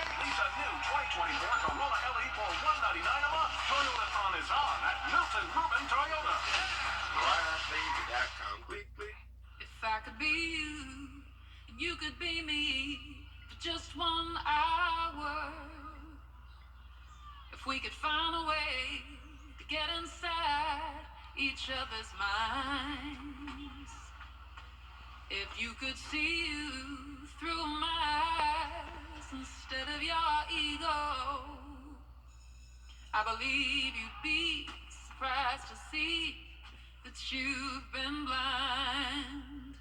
Lease a new 2024 Corolla LE for $199 a month. Toyotathon is on at Milton Rubin Toyota. RideOnBaby.com. Quickly. If I could be you, and you could be me for just 1 hour. If we could find a way to get inside each other's minds. If you could see you through my eyes instead of your ego, I believe you'd be surprised to see that you've been blind.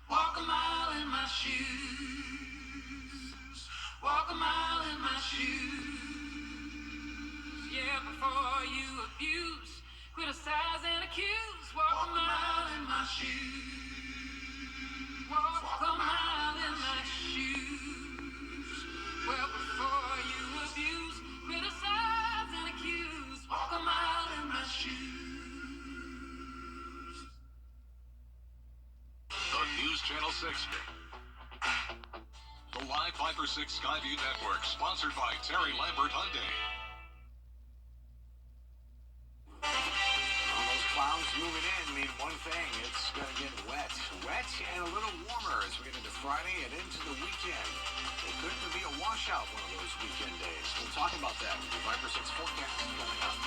Walk a mile in my shoes. Walk a mile in my shoes. Yeah, before you abuse, criticize and accuse. Walk a mile in my shoes. Walk a mile in my shoes. Well, before you abuse, criticize and accuse. Walk a mile in my shoes. The News Channel 6. The Live 5 for 6 Skyview Network, sponsored by Terry Lambert Hyundai. All those clouds moving in mean one thing. It's going to get wet. Wet and a little warmer as we get into Friday and into the weekend. It could be a washout one of those weekend days. We'll talk about that with the Viper 6 forecast coming up.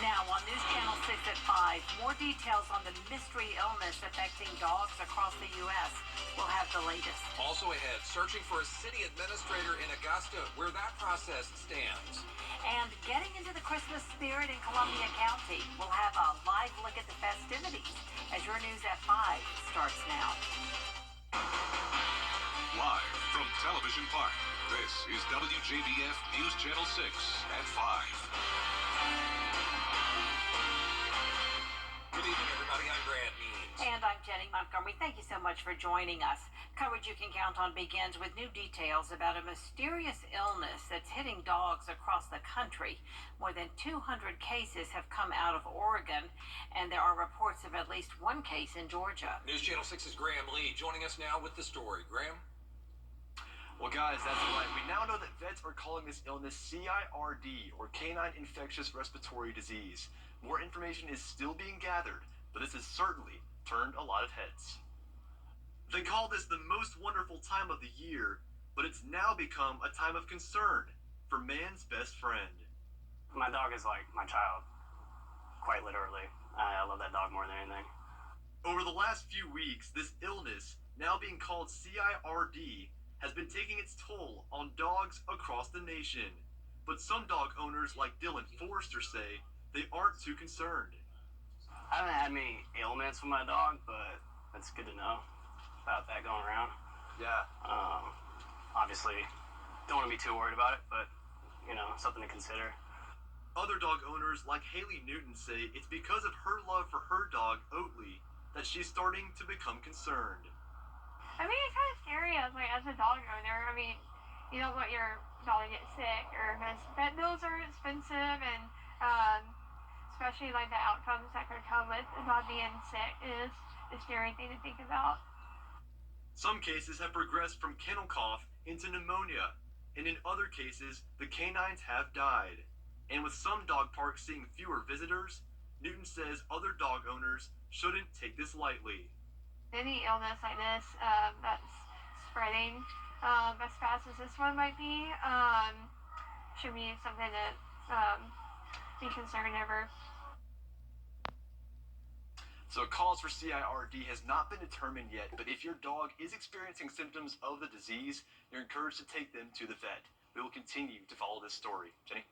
Now on News Channel 6 at 5, more details on the mystery illness affecting dogs across the U.S. We'll have the latest. Also ahead, searching for a city administrator in Augusta, where that process stands. And getting into the Christmas spirit in Columbia County, we'll have a live look at the festivities as your News at 5 starts now. Live from Television Park, this is WJBF News Channel 6 at 5. Good evening, everybody. I'm Brad Means. And I'm Jenny Montgomery. Thank you so much for joining us. Coverage you can count on begins with new details about a mysterious illness that's hitting dogs across the country. More than 200 cases have come out of Oregon, and there are reports of at least one case in Georgia. News Channel 6's Graham Lee joining us now with the story. Graham? Well, guys, that's right. We now know that vets are calling this illness CIRD, or Canine Infectious Respiratory Disease. More information is still being gathered, but this has certainly turned a lot of heads. They call this the most wonderful time of the year, but it's now become a time of concern for man's best friend. My dog is like my child, quite literally. I love that dog more than anything. Over the last few weeks, this illness, now being called CIRD, has been taking its toll on dogs across the nation. But some dog owners like Dylan Forrester say they aren't too concerned. I haven't had many ailments with my dog, but it's good to know about that going around. Yeah. Obviously, don't want to be too worried about it, but, something to consider. Other dog owners like Haley Newton say it's because of her love for her dog, Oatly, that she's starting to become concerned. I mean, it's kind of scary as a dog owner. I mean, you don't want your dog to get sick, or because vet bills are expensive, and especially the outcomes that could come with a dog being sick is a scary thing to think about. Some cases have progressed from kennel cough into pneumonia, and in other cases, the canines have died. And with some dog parks seeing fewer visitors, Newton says other dog owners shouldn't take this lightly. Any illness like this that's spreading as fast as this one might be should be something to be concerned over. So cause for CIRD has not been determined yet, but if your dog is experiencing symptoms of the disease, you're encouraged to take them to the vet. We will continue to follow this story. Jenny?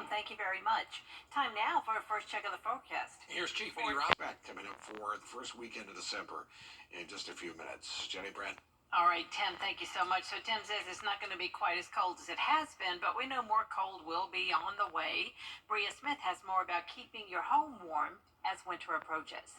Thank you very much. Time now for a first check of the forecast. Here's Chief Meteorologist. Back coming up for the first weekend of December in just a few minutes. Jenny, Brad? All right, Tim, thank you so much. So Tim says it's not going to be quite as cold as it has been, but we know more cold will be on the way. Bria Smith has more about keeping your home warm as winter approaches.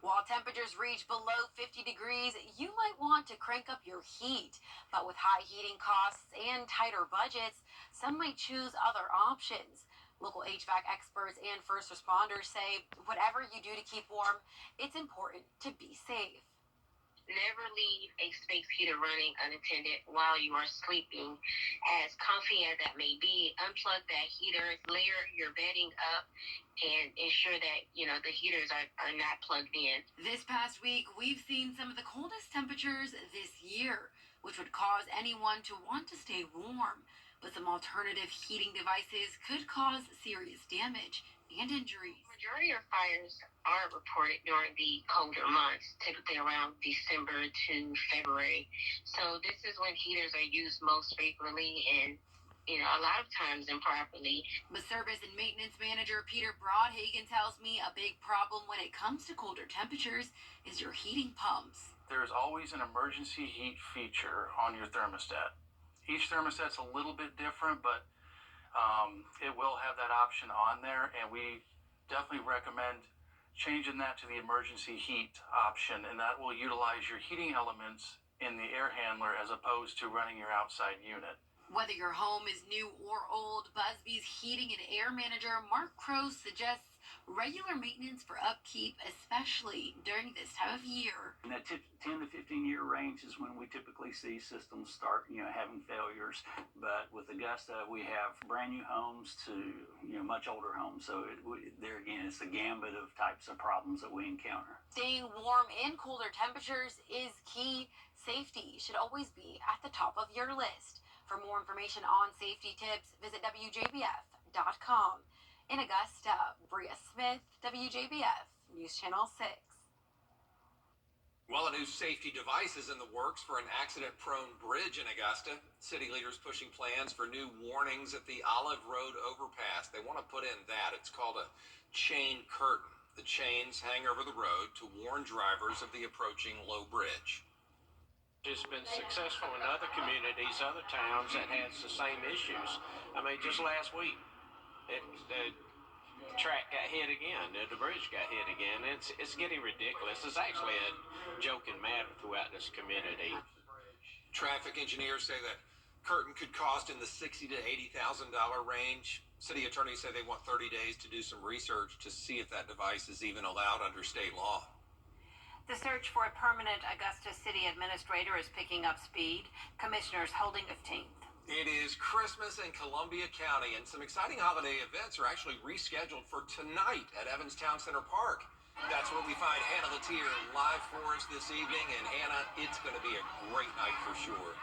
While temperatures reach below 50 degrees, you might want to crank up your heat. But with high heating costs and tighter budgets, some might choose other options. Local HVAC experts and first responders say whatever you do to keep warm, it's important to be safe. Never leave a space heater running unattended while you are sleeping. As comfy as that may be, unplug that heater, layer your bedding up, and ensure that, the heaters are not plugged in. This past week, we've seen some of the coldest temperatures this year, which would cause anyone to want to stay warm. But some alternative heating devices could cause serious damage and injuries. The majority of fires are reported during the colder months, typically around December to February. So this is when heaters are used most frequently and, a lot of times improperly. But service and maintenance manager Peter Broadhagen tells me a big problem when it comes to colder temperatures is your heating pumps. There's always an emergency heat feature on your thermostat. Each thermostat's a little bit different, but it will have that option on there, and we definitely recommend changing that to the emergency heat option, and that will utilize your heating elements in the air handler as opposed to running your outside unit. Whether your home is new or old, Busby's Heating and Air Manager Mark Crowe suggests regular maintenance for upkeep, especially during this time of year. In that 10 to 15 year range is when we typically see systems start, having failures. But with Augusta, we have brand new homes to, much older homes. So there again, it's the gambit of types of problems that we encounter. Staying warm in colder temperatures is key. Safety should always be at the top of your list. For more information on safety tips, visit WJBF.com. In Augusta, Bria Smith, WJBF, News Channel 6. Well, a new safety device is in the works for an accident-prone bridge in Augusta. City leaders pushing plans for new warnings at the Olive Road overpass. They want to put in that. It's called a chain curtain. The chains hang over the road to warn drivers of the approaching low bridge. It's been successful in other communities, other towns that has the same issues. I mean, just last week, the track got hit again. The bridge got hit again. It's getting ridiculous. It's actually a joking matter throughout this community. Traffic engineers say that curtain could cost in the $60,000 to $80,000 range. City attorneys say they want 30 days to do some research to see if that device is even allowed under state law. The search for a permanent Augusta City Administrator is picking up speed. Commissioners holding 15th. It is Christmas in Columbia County, and some exciting holiday events are actually rescheduled for tonight at Evans Town Center Park. That's where we find Hannah Latier live for us this evening, and Hannah, it's going to be a great night for sure.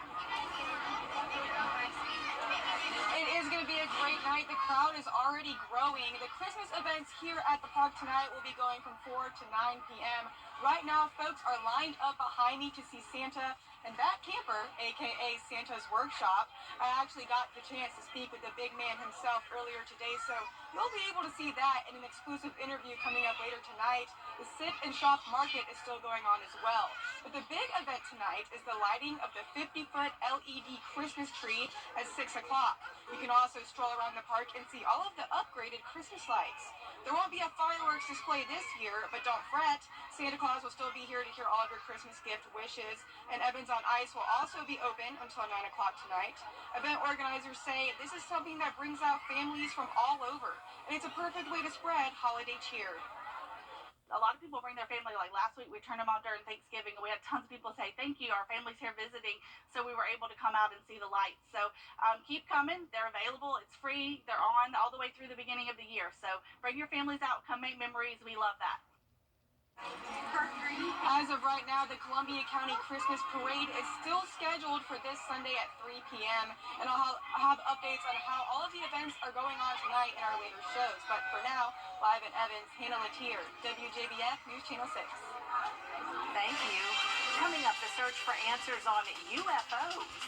It is going to be a great night. The crowd is already growing. The Christmas events here at the park tonight will be going from 4 to 9 p.m. Right now, folks are lined up behind me to see Santa and that camper, a.k.a. Santa's Workshop. I actually got the chance to speak with the big man himself earlier today, so you'll be able to see that in an exclusive interview coming up later tonight. The Sit and Shop Market is still going on as well. But the big event tonight is the lighting of the 50-foot LED Christmas tree at 6 o'clock. You can also stroll around the park and see all of the upgraded Christmas lights. There won't be a fireworks display this year, but don't fret. Santa Claus will still be here to hear all of your Christmas gift wishes, and Evans on Ice will also be open until 9 o'clock tonight. Event organizers say this is something that brings out families from all over, and it's a perfect way to spread holiday cheer. A lot of people bring their family. Like last week, we turned them on during Thanksgiving, and we had tons of people say, thank you, our family's here visiting, so we were able to come out and see the lights. So keep coming. They're available. It's free. They're on all the way through the beginning of the year. So bring your families out. Come make memories. We love that. As of right now, the Columbia County Christmas Parade is still scheduled for this Sunday at 3 p.m. And I'll have updates on how all of the events are going on tonight in our later shows. But for now, live in Evans, Hannah Latier, WJBF News Channel 6. Thank you. Coming up, the search for answers on UFOs.